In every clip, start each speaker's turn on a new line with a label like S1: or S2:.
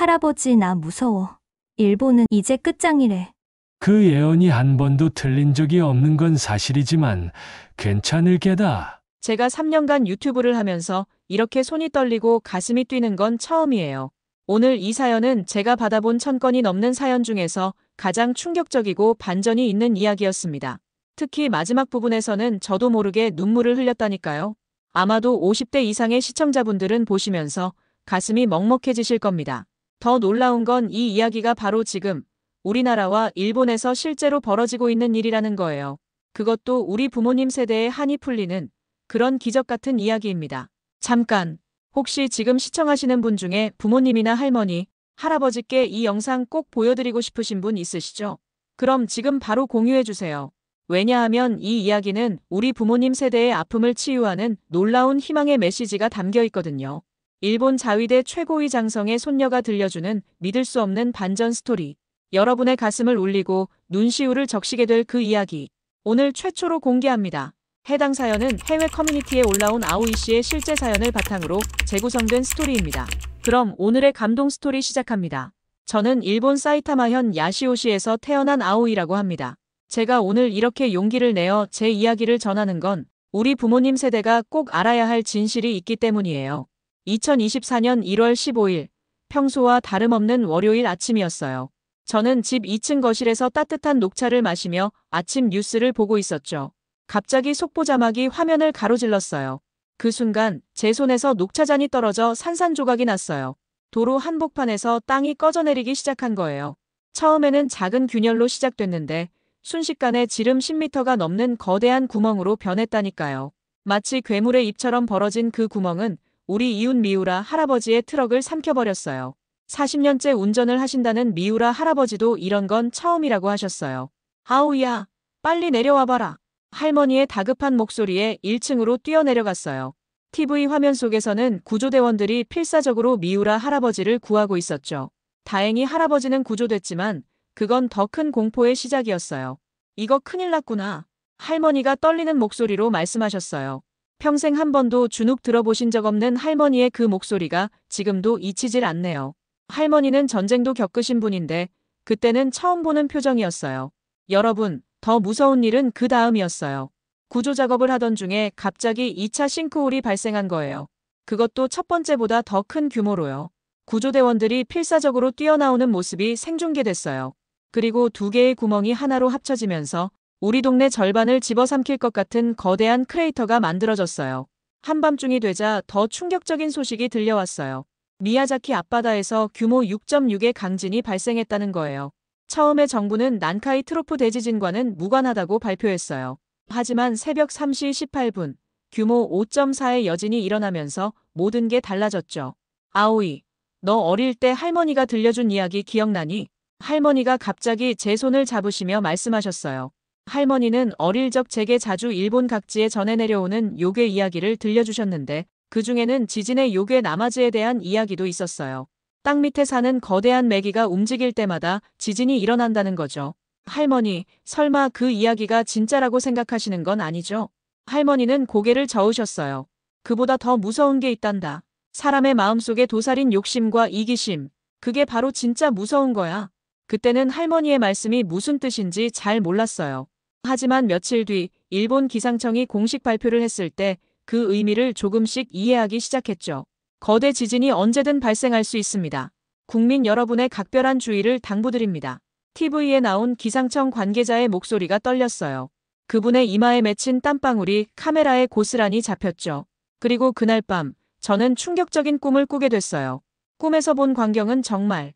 S1: 할아버지 나 무서워. 일본은 이제 끝장이래.
S2: 그 예언이 한 번도 틀린 적이 없는 건 사실이지만 괜찮을 게다.
S3: 제가 3년간 유튜브를 하면서 이렇게 손이 떨리고 가슴이 뛰는 건 처음이에요. 오늘 이 사연은 제가 받아본 1000건이 넘는 사연 중에서 가장 충격적이고 반전이 있는 이야기였습니다. 특히 마지막 부분에서는 저도 모르게 눈물을 흘렸다니까요. 아마도 50대 이상의 시청자분들은 보시면서 가슴이 먹먹해지실 겁니다. 더 놀라운 건 이 이야기가 바로 지금 우리나라와 일본에서 실제로 벌어지고 있는 일이라는 거예요. 그것도 우리 부모님 세대의 한이 풀리는 그런 기적 같은 이야기입니다. 잠깐, 혹시 지금 시청하시는 분 중에 부모님이나 할머니, 할아버지께 이 영상 꼭 보여드리고 싶으신 분 있으시죠? 그럼 지금 바로 공유해주세요. 왜냐하면 이 이야기는 우리 부모님 세대의 아픔을 치유하는 놀라운 희망의 메시지가 담겨 있거든요. 일본 자위대 최고위 장성의 손녀가 들려주는 믿을 수 없는 반전 스토리. 여러분의 가슴을 울리고 눈시울을 적시게 될 그 이야기. 오늘 최초로 공개합니다. 해당 사연은 해외 커뮤니티에 올라온 아오이 씨의 실제 사연을 바탕으로 재구성된 스토리입니다. 그럼 오늘의 감동 스토리 시작합니다. 저는 일본 사이타마현 야시오시에서 태어난 아오이라고 합니다. 제가 오늘 이렇게 용기를 내어 제 이야기를 전하는 건 우리 부모님 세대가 꼭 알아야 할 진실이 있기 때문이에요. 2024년 1월 15일, 평소와 다름없는 월요일 아침이었어요. 저는 집 2층 거실에서 따뜻한 녹차를 마시며 아침 뉴스를 보고 있었죠. 갑자기 속보 자막이 화면을 가로질렀어요. 그 순간 제 손에서 녹차잔이 떨어져 산산조각이 났어요. 도로 한복판에서 땅이 꺼져내리기 시작한 거예요. 처음에는 작은 균열로 시작됐는데 순식간에 지름 10m가 넘는 거대한 구멍으로 변했다니까요. 마치 괴물의 입처럼 벌어진 그 구멍은 우리 이웃 미우라 할아버지의 트럭을 삼켜버렸어요. 40년째 운전을 하신다는 미우라 할아버지도 이런 건 처음이라고 하셨어요. 아우야, 빨리 내려와봐라. 할머니의 다급한 목소리에 1층으로 뛰어내려갔어요. TV 화면 속에서는 구조대원들이 필사적으로 미우라 할아버지를 구하고 있었죠. 다행히 할아버지는 구조됐지만 그건 더 큰 공포의 시작이었어요. 이거 큰일 났구나. 할머니가 떨리는 목소리로 말씀하셨어요. 평생 한 번도 주눅 들어보신 적 없는 할머니의 그 목소리가 지금도 잊히질 않네요. 할머니는 전쟁도 겪으신 분인데 그때는 처음 보는 표정이었어요. 여러분, 더 무서운 일은 그 다음이었어요. 구조 작업을 하던 중에 갑자기 2차 싱크홀이 발생한 거예요. 그것도 첫 번째보다 더 큰 규모로요. 구조대원들이 필사적으로 뛰어나오는 모습이 생중계됐어요. 그리고 두 개의 구멍이 하나로 합쳐지면서 우리 동네 절반을 집어삼킬 것 같은 거대한 크레이터가 만들어졌어요. 한밤중이 되자 더 충격적인 소식이 들려왔어요. 미야자키 앞바다에서 규모 6.6의 강진이 발생했다는 거예요. 처음에 정부는 난카이 트로프 대지진과는 무관하다고 발표했어요. 하지만 새벽 3시 18분, 규모 5.4의 여진이 일어나면서 모든 게 달라졌죠. 아오이, 너 어릴 때 할머니가 들려준 이야기 기억나니? 할머니가 갑자기 제 손을 잡으시며 말씀하셨어요. 할머니는 어릴 적 제게 자주 일본 각지에 전해 내려오는 요괴 이야기를 들려주셨는데 그 중에는 지진의 요괴 나마즈에 대한 이야기도 있었어요. 땅 밑에 사는 거대한 메기가 움직일 때마다 지진이 일어난다는 거죠. 할머니, 설마 그 이야기가 진짜라고 생각하시는 건 아니죠? 할머니는 고개를 저으셨어요. 그보다 더 무서운 게 있단다. 사람의 마음속에 도살인 욕심과 이기심. 그게 바로 진짜 무서운 거야. 그때는 할머니의 말씀이 무슨 뜻인지 잘 몰랐어요. 하지만 며칠 뒤 일본 기상청이 공식 발표를 했을 때 그 의미를 조금씩 이해하기 시작했죠. 거대 지진이 언제든 발생할 수 있습니다. 국민 여러분의 각별한 주의를 당부드립니다. TV에 나온 기상청 관계자의 목소리가 떨렸어요. 그분의 이마에 맺힌 땀방울이 카메라에 고스란히 잡혔죠. 그리고 그날 밤 저는 충격적인 꿈을 꾸게 됐어요. 꿈에서 본 광경은 정말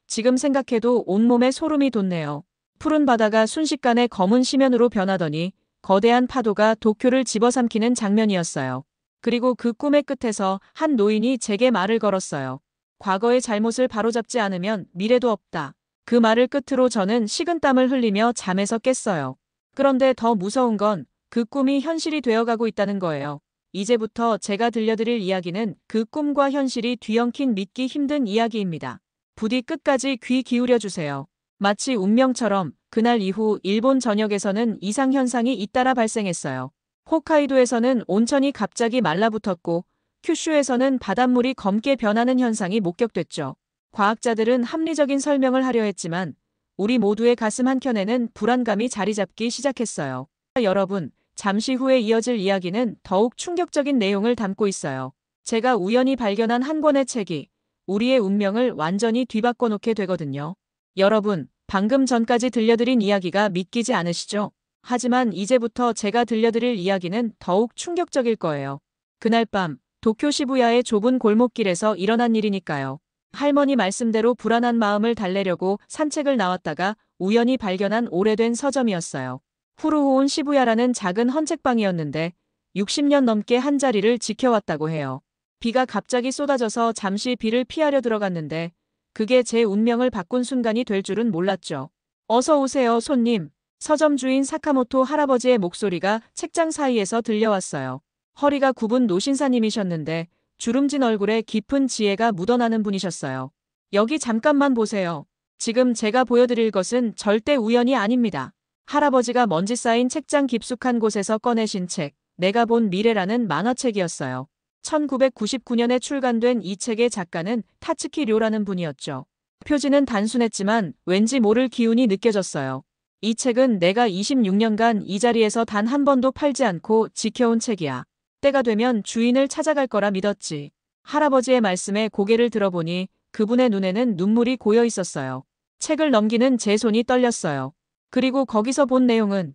S3: 지금 생각해도 온몸에 소름이 돋네요. 푸른 바다가 순식간에 검은 심연으로 변하더니 거대한 파도가 도쿄를 집어삼키는 장면이었어요. 그리고 그 꿈의 끝에서 한 노인이 제게 말을 걸었어요. 과거의 잘못을 바로잡지 않으면 미래도 없다. 그 말을 끝으로 저는 식은땀을 흘리며 잠에서 깼어요. 그런데 더 무서운 건 그 꿈이 현실이 되어가고 있다는 거예요. 이제부터 제가 들려드릴 이야기는 그 꿈과 현실이 뒤엉킨 믿기 힘든 이야기입니다. 부디 끝까지 귀 기울여주세요. 마치 운명처럼 그날 이후 일본 전역에서는 이상현상이 잇따라 발생했어요. 홋카이도에서는 온천이 갑자기 말라붙었고 큐슈에서는 바닷물이 검게 변하는 현상이 목격됐죠. 과학자들은 합리적인 설명을 하려 했지만 우리 모두의 가슴 한켠에는 불안감이 자리 잡기 시작했어요. 여러분, 잠시 후에 이어질 이야기는 더욱 충격적인 내용을 담고 있어요. 제가 우연히 발견한 한 권의 책이 우리의 운명을 완전히 뒤바꿔 놓게 되거든요. 여러분, 방금 전까지 들려드린 이야기가 믿기지 않으시죠? 하지만 이제부터 제가 들려드릴 이야기는 더욱 충격적일 거예요. 그날 밤, 도쿄 시부야의 좁은 골목길에서 일어난 일이니까요. 할머니 말씀대로 불안한 마음을 달래려고 산책을 나왔다가 우연히 발견한 오래된 서점이었어요. 후루호온 시부야라는 작은 헌책방이었는데 60년 넘게 한 자리를 지켜왔다고 해요. 비가 갑자기 쏟아져서 잠시 비를 피하려 들어갔는데 그게 제 운명을 바꾼 순간이 될 줄은 몰랐죠. 어서 오세요, 손님. 서점 주인 사카모토 할아버지의 목소리가 책장 사이에서 들려왔어요. 허리가 굽은 노신사님이셨는데 주름진 얼굴에 깊은 지혜가 묻어나는 분이셨어요. 여기 잠깐만 보세요. 지금 제가 보여드릴 것은 절대 우연이 아닙니다. 할아버지가 먼지 쌓인 책장 깊숙한 곳에서 꺼내신 책, 내가 본 미래라는 만화책이었어요. 1999년에 출간된 이 책의 작가는 타츠키 료라는 분이었죠. 표지는 단순했지만 왠지 모를 기운이 느껴졌어요. 이 책은 내가 26년간 이 자리에서 단 한 번도 팔지 않고 지켜온 책이야. 때가 되면 주인을 찾아갈 거라 믿었지. 할아버지의 말씀에 고개를 들어보니 그분의 눈에는 눈물이 고여 있었어요. 책을 넘기는 제 손이 떨렸어요. 그리고 거기서 본 내용은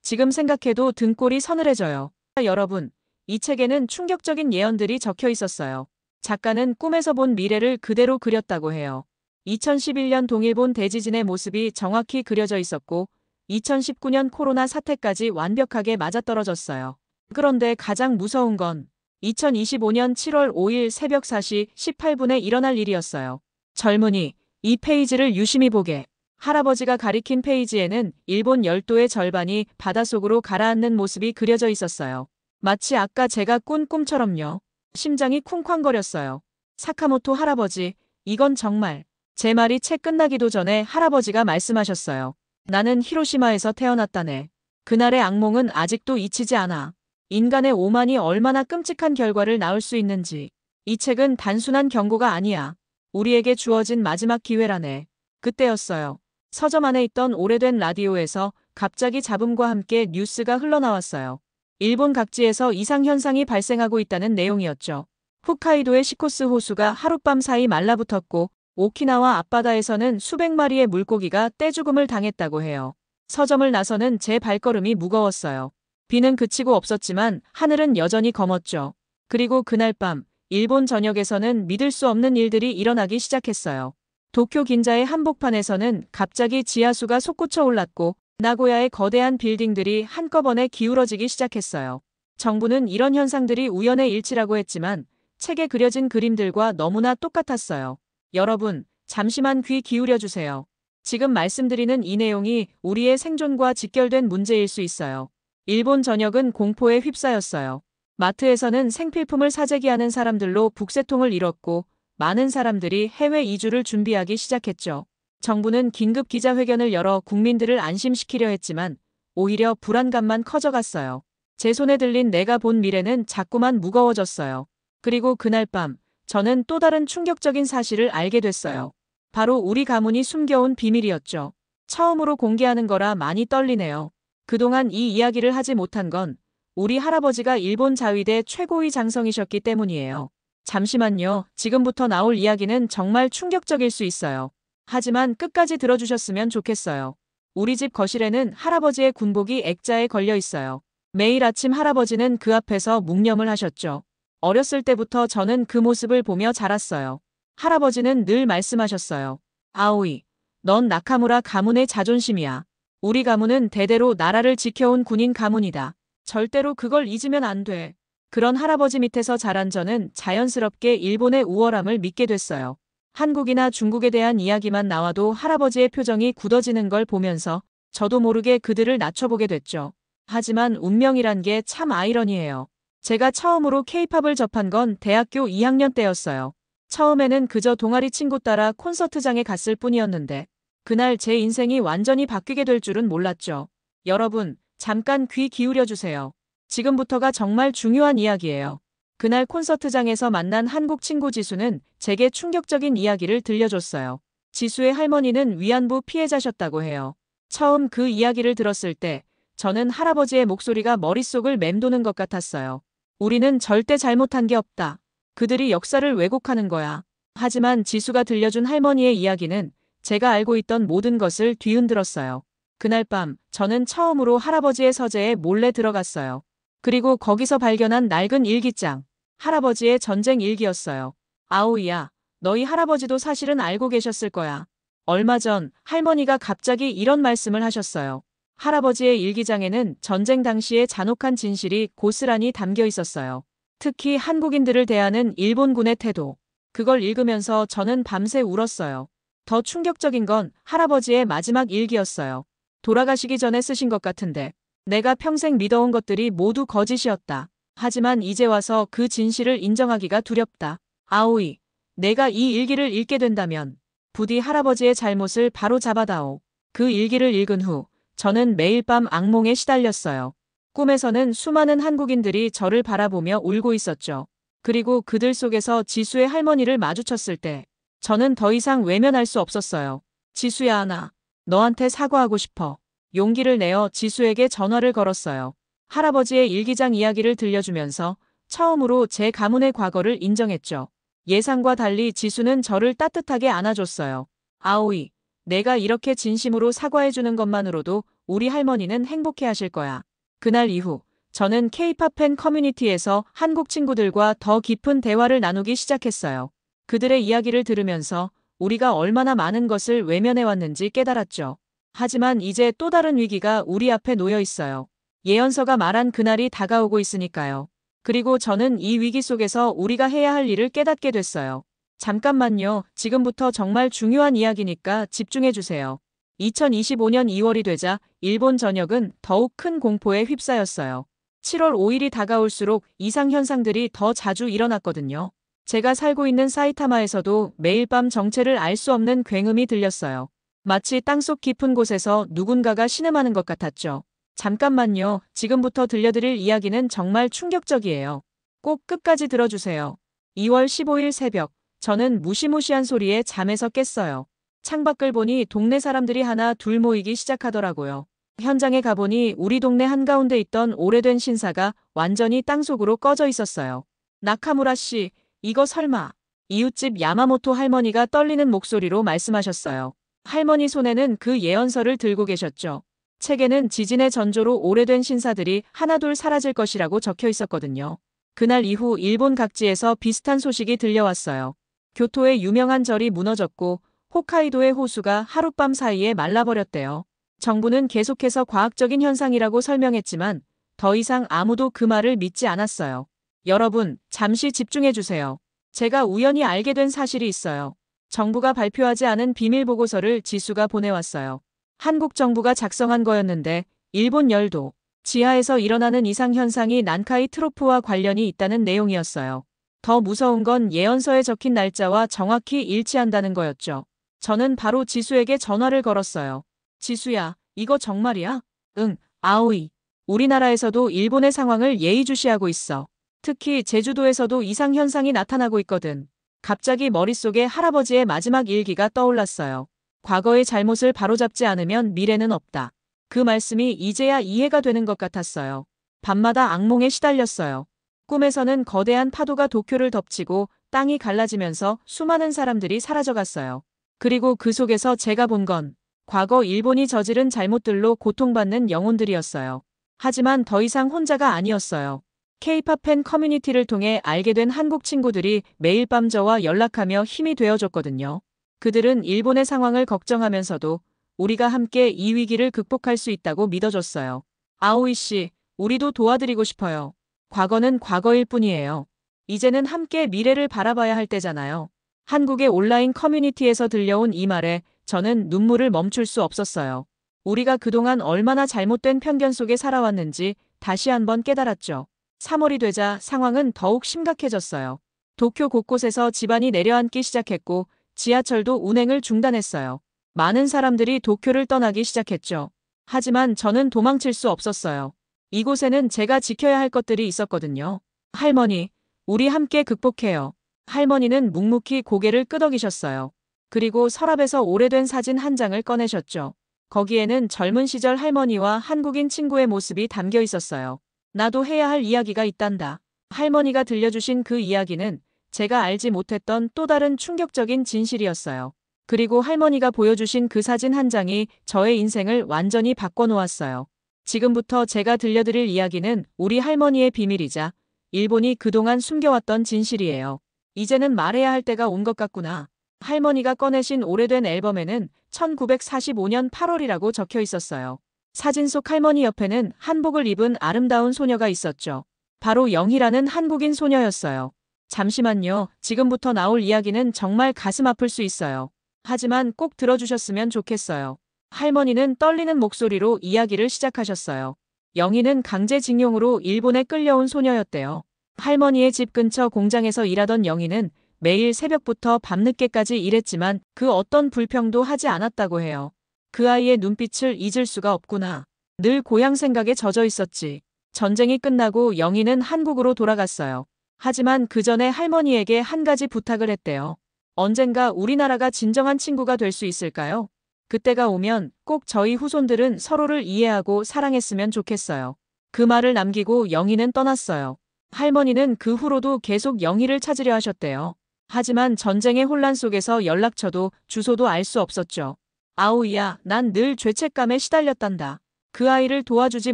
S3: 지금 생각해도 등골이 서늘해져요. 여러분, 이 책에는 충격적인 예언들이 적혀 있었어요. 작가는 꿈에서 본 미래를 그대로 그렸다고 해요. 2011년 동일본 대지진의 모습이 정확히 그려져 있었고 2019년 코로나 사태까지 완벽하게 맞아떨어졌어요. 그런데 가장 무서운 건 2025년 7월 5일 새벽 4시 18분에 일어날 일이었어요. 젊은이, 이 페이지를 유심히 보게. 할아버지가 가리킨 페이지에는 일본 열도의 절반이 바닷속으로 가라앉는 모습이 그려져 있었어요. 마치 아까 제가 꾼 꿈처럼요. 심장이 쿵쾅거렸어요. 사카모토 할아버지, 이건 정말. 제 말이 책 끝나기도 전에 할아버지가 말씀하셨어요. 나는 히로시마에서 태어났다네. 그날의 악몽은 아직도 잊히지 않아. 인간의 오만이 얼마나 끔찍한 결과를 낳을 수 있는지. 이 책은 단순한 경고가 아니야. 우리에게 주어진 마지막 기회라네. 그때였어요. 서점 안에 있던 오래된 라디오에서 갑자기 잡음과 함께 뉴스가 흘러나왔어요. 일본 각지에서 이상현상이 발생하고 있다는 내용이었죠. 홋카이도의 시코스 호수가 하룻밤 사이 말라붙었고 오키나와 앞바다에서는 수백 마리의 물고기가 떼죽음을 당했다고 해요. 서점을 나서는 제 발걸음이 무거웠어요. 비는 그치고 없었지만 하늘은 여전히 검었죠. 그리고 그날 밤 일본 전역에서는 믿을 수 없는 일들이 일어나기 시작했어요. 도쿄 긴자의 한복판에서는 갑자기 지하수가 솟구쳐 올랐고 나고야의 거대한 빌딩들이 한꺼번에 기울어지기 시작했어요. 정부는 이런 현상들이 우연의 일치라고 했지만 책에 그려진 그림들과 너무나 똑같았어요. 여러분, 잠시만 귀 기울여 주세요. 지금 말씀드리는 이 내용이 우리의 생존과 직결된 문제일 수 있어요. 일본 전역은 공포에 휩싸였어요. 마트에서는 생필품을 사재기하는 사람들로 북새통을 잃었고 많은 사람들이 해외 이주를 준비하기 시작했죠. 정부는 긴급 기자회견을 열어 국민들을 안심시키려 했지만 오히려 불안감만 커져갔어요. 제 손에 들린 내가 본 미래는 자꾸만 무거워졌어요. 그리고 그날 밤 저는 또 다른 충격적인 사실을 알게 됐어요. 바로 우리 가문이 숨겨온 비밀이었죠. 처음으로 공개하는 거라 많이 떨리네요. 그동안 이 이야기를 하지 못한 건 우리 할아버지가 일본 자위대 최고위 장성이셨기 때문이에요. 잠시만요. 지금부터 나올 이야기는 정말 충격적일 수 있어요. 하지만 끝까지 들어주셨으면 좋겠어요. 우리 집 거실에는 할아버지의 군복이 액자에 걸려 있어요. 매일 아침 할아버지는 그 앞에서 묵념을 하셨죠. 어렸을 때부터 저는 그 모습을 보며 자랐어요. 할아버지는 늘 말씀하셨어요. 아오이, 넌 나카무라 가문의 자존심이야. 우리 가문은 대대로 나라를 지켜온 군인 가문이다. 절대로 그걸 잊으면 안 돼. 그런 할아버지 밑에서 자란 저는 자연스럽게 일본의 우월함을 믿게 됐어요. 한국이나 중국에 대한 이야기만 나와도 할아버지의 표정이 굳어지는 걸 보면서 저도 모르게 그들을 낮춰보게 됐죠. 하지만 운명이란 게 참 아이러니해요. 제가 처음으로 케이팝을 접한 건 대학교 2학년 때였어요. 처음에는 그저 동아리 친구 따라 콘서트장에 갔을 뿐이었는데 그날 제 인생이 완전히 바뀌게 될 줄은 몰랐죠. 여러분, 잠깐 귀 기울여 주세요. 지금부터가 정말 중요한 이야기예요. 그날 콘서트장에서 만난 한국 친구 지수는 제게 충격적인 이야기를 들려줬어요. 지수의 할머니는 위안부 피해자셨다고 해요. 처음 그 이야기를 들었을 때 저는 할아버지의 목소리가 머릿속을 맴도는 것 같았어요. 우리는 절대 잘못한 게 없다. 그들이 역사를 왜곡하는 거야. 하지만 지수가 들려준 할머니의 이야기는 제가 알고 있던 모든 것을 뒤흔들었어요. 그날 밤 저는 처음으로 할아버지의 서재에 몰래 들어갔어요. 그리고 거기서 발견한 낡은 일기장. 할아버지의 전쟁 일기였어요. 아오이야, 너희 할아버지도 사실은 알고 계셨을 거야. 얼마 전 할머니가 갑자기 이런 말씀을 하셨어요. 할아버지의 일기장에는 전쟁 당시의 잔혹한 진실이 고스란히 담겨 있었어요. 특히 한국인들을 대하는 일본군의 태도. 그걸 읽으면서 저는 밤새 울었어요. 더 충격적인 건 할아버지의 마지막 일기였어요. 돌아가시기 전에 쓰신 것 같은데 내가 평생 믿어온 것들이 모두 거짓이었다. 하지만 이제 와서 그 진실을 인정하기가 두렵다. 아오이, 내가 이 일기를 읽게 된다면 부디 할아버지의 잘못을 바로 잡아다오. 그 일기를 읽은 후 저는 매일 밤 악몽에 시달렸어요. 꿈에서는 수많은 한국인들이 저를 바라보며 울고 있었죠. 그리고 그들 속에서 지수의 할머니를 마주쳤을 때 저는 더 이상 외면할 수 없었어요. 지수야, 나 너한테 사과하고 싶어. 용기를 내어 지수에게 전화를 걸었어요. 할아버지의 일기장 이야기를 들려주면서 처음으로 제 가문의 과거를 인정했죠. 예상과 달리 지수는 저를 따뜻하게 안아줬어요. 아오이, 내가 이렇게 진심으로 사과해주는 것만으로도 우리 할머니는 행복해하실 거야. 그날 이후 저는 K-팝 팬 커뮤니티에서 한국 친구들과 더 깊은 대화를 나누기 시작했어요. 그들의 이야기를 들으면서 우리가 얼마나 많은 것을 외면해왔는지 깨달았죠. 하지만 이제 또 다른 위기가 우리 앞에 놓여 있어요. 예언서가 말한 그날이 다가오고 있으니까요. 그리고 저는 이 위기 속에서 우리가 해야 할 일을 깨닫게 됐어요. 잠깐만요. 지금부터 정말 중요한 이야기니까 집중해주세요. 2025년 2월이 되자 일본 전역은 더욱 큰 공포에 휩싸였어요. 7월 5일이 다가올수록 이상현상들이 더 자주 일어났거든요. 제가 살고 있는 사이타마에서도 매일 밤 정체를 알 수 없는 굉음이 들렸어요. 마치 땅속 깊은 곳에서 누군가가 신음하는 것 같았죠. 잠깐만요. 지금부터 들려드릴 이야기는 정말 충격적이에요. 꼭 끝까지 들어주세요. 2월 15일 새벽, 저는 무시무시한 소리에 잠에서 깼어요. 창밖을 보니 동네 사람들이 하나 둘 모이기 시작하더라고요. 현장에 가보니 우리 동네 한가운데 있던 오래된 신사가 완전히 땅속으로 꺼져 있었어요. 나카무라 씨, 이거 설마. 이웃집 야마모토 할머니가 떨리는 목소리로 말씀하셨어요. 할머니 손에는 그 예언서를 들고 계셨죠. 책에는 지진의 전조로 오래된 신사들이 하나둘 사라질 것이라고 적혀 있었거든요. 그날 이후 일본 각지에서 비슷한 소식이 들려왔어요. 교토의 유명한 절이 무너졌고 홋카이도의 호수가 하룻밤 사이에 말라버렸대요. 정부는 계속해서 과학적인 현상이라고 설명했지만 더 이상 아무도 그 말을 믿지 않았어요. 여러분, 잠시 집중해주세요. 제가 우연히 알게 된 사실이 있어요. 정부가 발표하지 않은 비밀 보고서를 지수가 보내왔어요. 한국 정부가 작성한 거였는데 일본 열도, 지하에서 일어나는 이상현상이 난카이 트로프와 관련이 있다는 내용이었어요. 더 무서운 건 예언서에 적힌 날짜와 정확히 일치한다는 거였죠. 저는 바로 지수에게 전화를 걸었어요. 지수야, 이거 정말이야? 응, 아오이. 우리나라에서도 일본의 상황을 예의주시하고 있어. 특히 제주도에서도 이상현상이 나타나고 있거든. 갑자기 머릿속에 할아버지의 마지막 일기가 떠올랐어요. 과거의 잘못을 바로잡지 않으면 미래는 없다. 그 말씀이 이제야 이해가 되는 것 같았어요. 밤마다 악몽에 시달렸어요. 꿈에서는 거대한 파도가 도쿄를 덮치고 땅이 갈라지면서 수많은 사람들이 사라져갔어요. 그리고 그 속에서 제가 본 건 과거 일본이 저지른 잘못들로 고통받는 영혼들이었어요. 하지만 더 이상 혼자가 아니었어요. K-팝 팬 커뮤니티를 통해 알게 된 한국 친구들이 매일 밤 저와 연락하며 힘이 되어줬거든요. 그들은 일본의 상황을 걱정하면서도 우리가 함께 이 위기를 극복할 수 있다고 믿어줬어요. 아오이 씨, 우리도 도와드리고 싶어요. 과거는 과거일 뿐이에요. 이제는 함께 미래를 바라봐야 할 때잖아요. 한국의 온라인 커뮤니티에서 들려온 이 말에 저는 눈물을 멈출 수 없었어요. 우리가 그동안 얼마나 잘못된 편견 속에 살아왔는지 다시 한번 깨달았죠. 3월이 되자 상황은 더욱 심각해졌어요. 도쿄 곳곳에서 지반이 내려앉기 시작했고 지하철도 운행을 중단했어요. 많은 사람들이 도쿄를 떠나기 시작했죠. 하지만 저는 도망칠 수 없었어요. 이곳에는 제가 지켜야 할 것들이 있었거든요. 할머니, 우리 함께 극복해요. 할머니는 묵묵히 고개를 끄덕이셨어요. 그리고 서랍에서 오래된 사진 한 장을 꺼내셨죠. 거기에는 젊은 시절 할머니와 한국인 친구의 모습이 담겨 있었어요. 나도 해야 할 이야기가 있단다. 할머니가 들려주신 그 이야기는 제가 알지 못했던 또 다른 충격적인 진실이었어요. 그리고 할머니가 보여주신 그 사진 한 장이 저의 인생을 완전히 바꿔놓았어요. 지금부터 제가 들려드릴 이야기는 우리 할머니의 비밀이자 일본이 그동안 숨겨왔던 진실이에요. 이제는 말해야 할 때가 온 것 같구나. 할머니가 꺼내신 오래된 앨범에는 1945년 8월이라고 적혀 있었어요. 사진 속 할머니 옆에는 한복을 입은 아름다운 소녀가 있었죠. 바로 영희라는 한국인 소녀였어요. 잠시만요. 지금부터 나올 이야기는 정말 가슴 아플 수 있어요. 하지만 꼭 들어주셨으면 좋겠어요. 할머니는 떨리는 목소리로 이야기를 시작하셨어요. 영희는 강제징용으로 일본에 끌려온 소녀였대요. 할머니의 집 근처 공장에서 일하던 영희는 매일 새벽부터 밤늦게까지 일했지만 그 어떤 불평도 하지 않았다고 해요. 그 아이의 눈빛을 잊을 수가 없구나. 늘 고향 생각에 젖어 있었지. 전쟁이 끝나고 영희는 한국으로 돌아갔어요. 하지만 그 전에 할머니에게 한 가지 부탁을 했대요. 언젠가 우리나라가 진정한 친구가 될 수 있을까요? 그때가 오면 꼭 저희 후손들은 서로를 이해하고 사랑했으면 좋겠어요. 그 말을 남기고 영희는 떠났어요. 할머니는 그 후로도 계속 영희를 찾으려 하셨대요. 하지만 전쟁의 혼란 속에서 연락처도 주소도 알 수 없었죠. 아우야, 난 늘 죄책감에 시달렸단다. 그 아이를 도와주지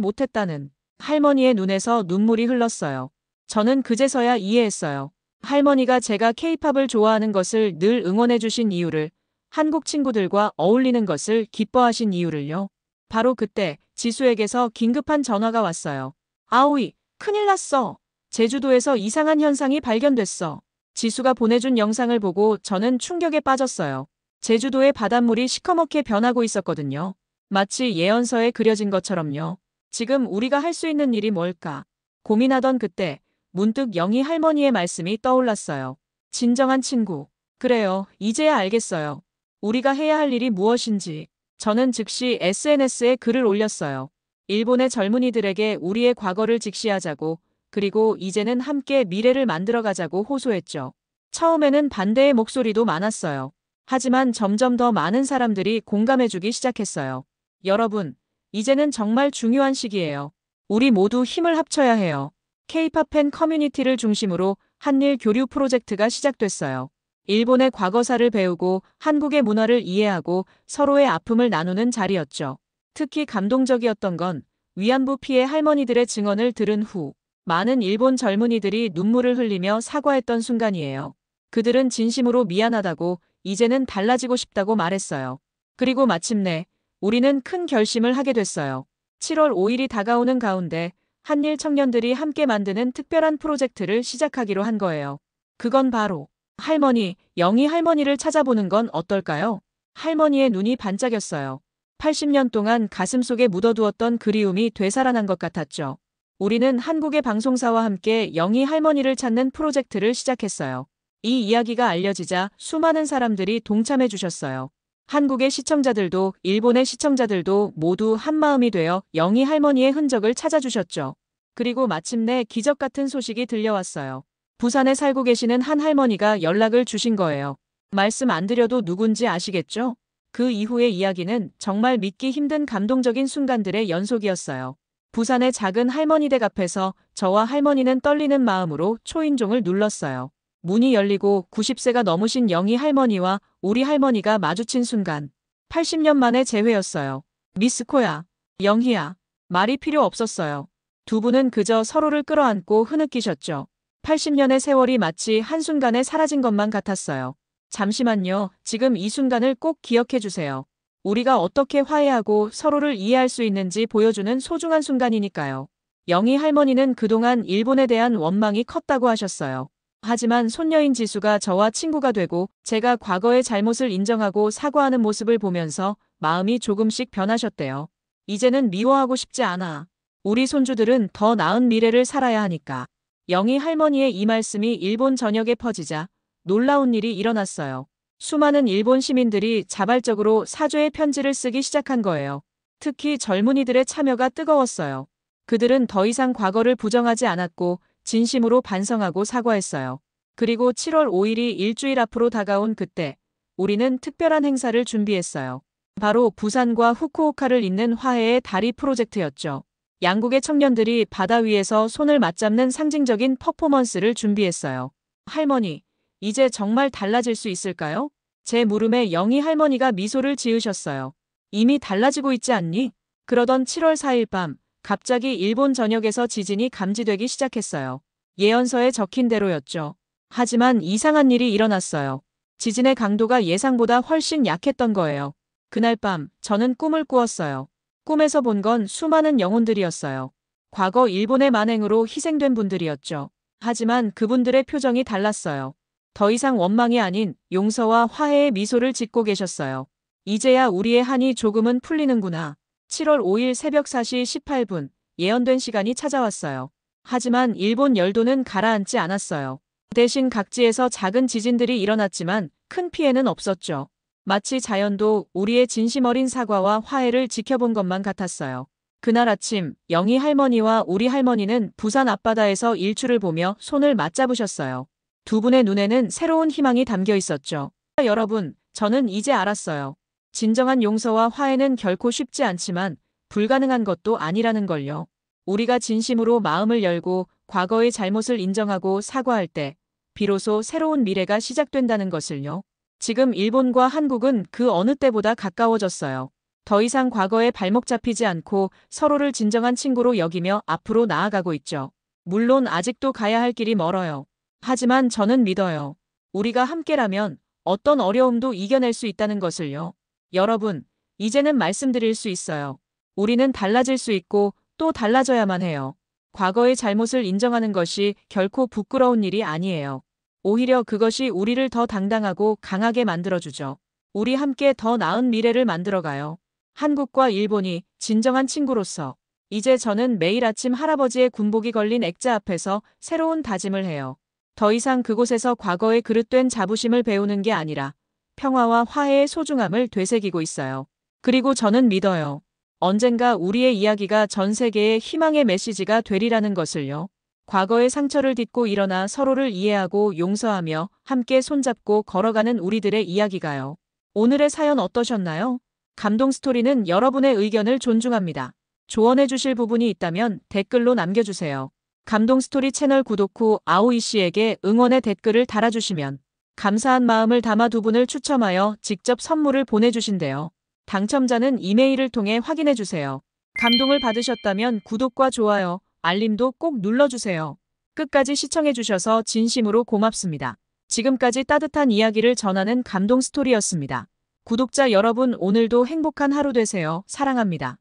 S3: 못했다는 할머니의 눈에서 눈물이 흘렀어요. 저는 그제서야 이해했어요. 할머니가 제가 케이팝을 좋아하는 것을 늘 응원해주신 이유를, 한국 친구들과 어울리는 것을 기뻐하신 이유를요. 바로 그때 지수에게서 긴급한 전화가 왔어요. 아우이, 큰일 났어. 제주도에서 이상한 현상이 발견됐어. 지수가 보내준 영상을 보고 저는 충격에 빠졌어요. 제주도의 바닷물이 시커멓게 변하고 있었거든요. 마치 예언서에 그려진 것처럼요. 지금 우리가 할 수 있는 일이 뭘까? 고민하던 그때 문득 영희 할머니의 말씀이 떠올랐어요. 진정한 친구. 그래요. 이제야 알겠어요. 우리가 해야 할 일이 무엇인지. 저는 즉시 SNS에 글을 올렸어요. 일본의 젊은이들에게 우리의 과거를 직시하자고, 그리고 이제는 함께 미래를 만들어가자고 호소했죠. 처음에는 반대의 목소리도 많았어요. 하지만 점점 더 많은 사람들이 공감해주기 시작했어요. 여러분, 이제는 정말 중요한 시기예요. 우리 모두 힘을 합쳐야 해요. K-팝 팬 커뮤니티를 중심으로 한일 교류 프로젝트가 시작됐어요. 일본의 과거사를 배우고 한국의 문화를 이해하고 서로의 아픔을 나누는 자리였죠. 특히 감동적이었던 건 위안부 피해 할머니들의 증언을 들은 후 많은 일본 젊은이들이 눈물을 흘리며 사과했던 순간이에요. 그들은 진심으로 미안하다고, 이제는 달라지고 싶다고 말했어요. 그리고 마침내 우리는 큰 결심을 하게 됐어요. 7월 5일이 다가오는 가운데 한일 청년들이 함께 만드는 특별한 프로젝트를 시작하기로 한 거예요. 그건 바로 할머니, 영희 할머니를 찾아보는 건 어떨까요? 할머니의 눈이 반짝였어요. 80년 동안 가슴속에 묻어두었던 그리움이 되살아난 것 같았죠. 우리는 한국의 방송사와 함께 영희 할머니를 찾는 프로젝트를 시작했어요. 이 이야기가 알려지자 수많은 사람들이 동참해 주셨어요. 한국의 시청자들도 일본의 시청자들도 모두 한마음이 되어 영희 할머니의 흔적을 찾아주셨죠. 그리고 마침내 기적 같은 소식이 들려왔어요. 부산에 살고 계시는 한 할머니가 연락을 주신 거예요. 말씀 안 드려도 누군지 아시겠죠? 그 이후의 이야기는 정말 믿기 힘든 감동적인 순간들의 연속이었어요. 부산의 작은 할머니 댁 앞에서 저와 할머니는 떨리는 마음으로 초인종을 눌렀어요. 문이 열리고 90세가 넘으신 영희 할머니와 우리 할머니가 마주친 순간 80년 만의 재회였어요. 미스코야, 영희야. 말이 필요 없었어요. 두 분은 그저 서로를 끌어안고 흐느끼셨죠. 80년의 세월이 마치 한순간에 사라진 것만 같았어요. 잠시만요. 지금 이 순간을 꼭 기억해 주세요. 우리가 어떻게 화해하고 서로를 이해할 수 있는지 보여주는 소중한 순간이니까요. 영희 할머니는 그동안 일본에 대한 원망이 컸다고 하셨어요. 하지만 손녀인 지수가 저와 친구가 되고 제가 과거의 잘못을 인정하고 사과하는 모습을 보면서 마음이 조금씩 변하셨대요. 이제는 미워하고 싶지 않아. 우리 손주들은 더 나은 미래를 살아야 하니까. 영희 할머니의 이 말씀이 일본 전역에 퍼지자 놀라운 일이 일어났어요. 수많은 일본 시민들이 자발적으로 사죄의 편지를 쓰기 시작한 거예요. 특히 젊은이들의 참여가 뜨거웠어요. 그들은 더 이상 과거를 부정하지 않았고 진심으로 반성하고 사과했어요. 그리고 7월 5일이 일주일 앞으로 다가온 그때 우리는 특별한 행사를 준비했어요. 바로 부산과 후쿠오카를 잇는 화해의 다리 프로젝트였죠. 양국의 청년들이 바다 위에서 손을 맞잡는 상징적인 퍼포먼스를 준비했어요. 할머니, 이제 정말 달라질 수 있을까요? 제 물음에 영희 할머니가 미소를 지으셨어요. 이미 달라지고 있지 않니? 그러던 7월 4일 밤, 갑자기 일본 전역에서 지진이 감지되기 시작했어요. 예언서에 적힌 대로였죠. 하지만 이상한 일이 일어났어요. 지진의 강도가 예상보다 훨씬 약했던 거예요. 그날 밤, 저는 꿈을 꾸었어요. 꿈에서 본 건 수많은 영혼들이었어요. 과거 일본의 만행으로 희생된 분들이었죠. 하지만 그분들의 표정이 달랐어요. 더 이상 원망이 아닌 용서와 화해의 미소를 짓고 계셨어요. 이제야 우리의 한이 조금은 풀리는구나. 7월 5일 새벽 4시 18분, 예언된 시간이 찾아왔어요. 하지만 일본 열도는 가라앉지 않았어요. 대신 각지에서 작은 지진들이 일어났지만 큰 피해는 없었죠. 마치 자연도 우리의 진심 어린 사과와 화해를 지켜본 것만 같았어요. 그날 아침, 영희 할머니와 우리 할머니는 부산 앞바다에서 일출을 보며 손을 맞잡으셨어요. 두 분의 눈에는 새로운 희망이 담겨 있었죠. 여러분, 저는 이제 알았어요. 진정한 용서와 화해는 결코 쉽지 않지만 불가능한 것도 아니라는 걸요. 우리가 진심으로 마음을 열고 과거의 잘못을 인정하고 사과할 때 비로소 새로운 미래가 시작된다는 것을요. 지금 일본과 한국은 그 어느 때보다 가까워졌어요. 더 이상 과거에 발목 잡히지 않고 서로를 진정한 친구로 여기며 앞으로 나아가고 있죠. 물론 아직도 가야 할 길이 멀어요. 하지만 저는 믿어요. 우리가 함께라면 어떤 어려움도 이겨낼 수 있다는 것을요. 여러분, 이제는 말씀드릴 수 있어요. 우리는 달라질 수 있고 또 달라져야만 해요. 과거의 잘못을 인정하는 것이 결코 부끄러운 일이 아니에요. 오히려 그것이 우리를 더 당당하고 강하게 만들어주죠. 우리 함께 더 나은 미래를 만들어가요. 한국과 일본이 진정한 친구로서 이제 저는 매일 아침 할아버지의 군복이 걸린 액자 앞에서 새로운 다짐을 해요. 더 이상 그곳에서 과거의 그릇된 자부심을 배우는 게 아니라 평화와 화해의 소중함을 되새기고 있어요. 그리고 저는 믿어요. 언젠가 우리의 이야기가 전 세계의 희망의 메시지가 되리라는 것을요. 과거의 상처를 딛고 일어나 서로를 이해하고 용서하며 함께 손잡고 걸어가는 우리들의 이야기가요. 오늘의 사연 어떠셨나요? 감동 스토리는 여러분의 의견을 존중합니다. 조언해 주실 부분이 있다면 댓글로 남겨주세요. 감동 스토리 채널 구독 후 아오이 씨에게 응원의 댓글을 달아주시면 감사한 마음을 담아 두 분을 추첨하여 직접 선물을 보내주신대요. 당첨자는 이메일을 통해 확인해주세요. 감동을 받으셨다면 구독과 좋아요, 알림도 꼭 눌러주세요. 끝까지 시청해주셔서 진심으로 고맙습니다. 지금까지 따뜻한 이야기를 전하는 감동 스토리였습니다. 구독자 여러분 오늘도 행복한 하루 되세요. 사랑합니다.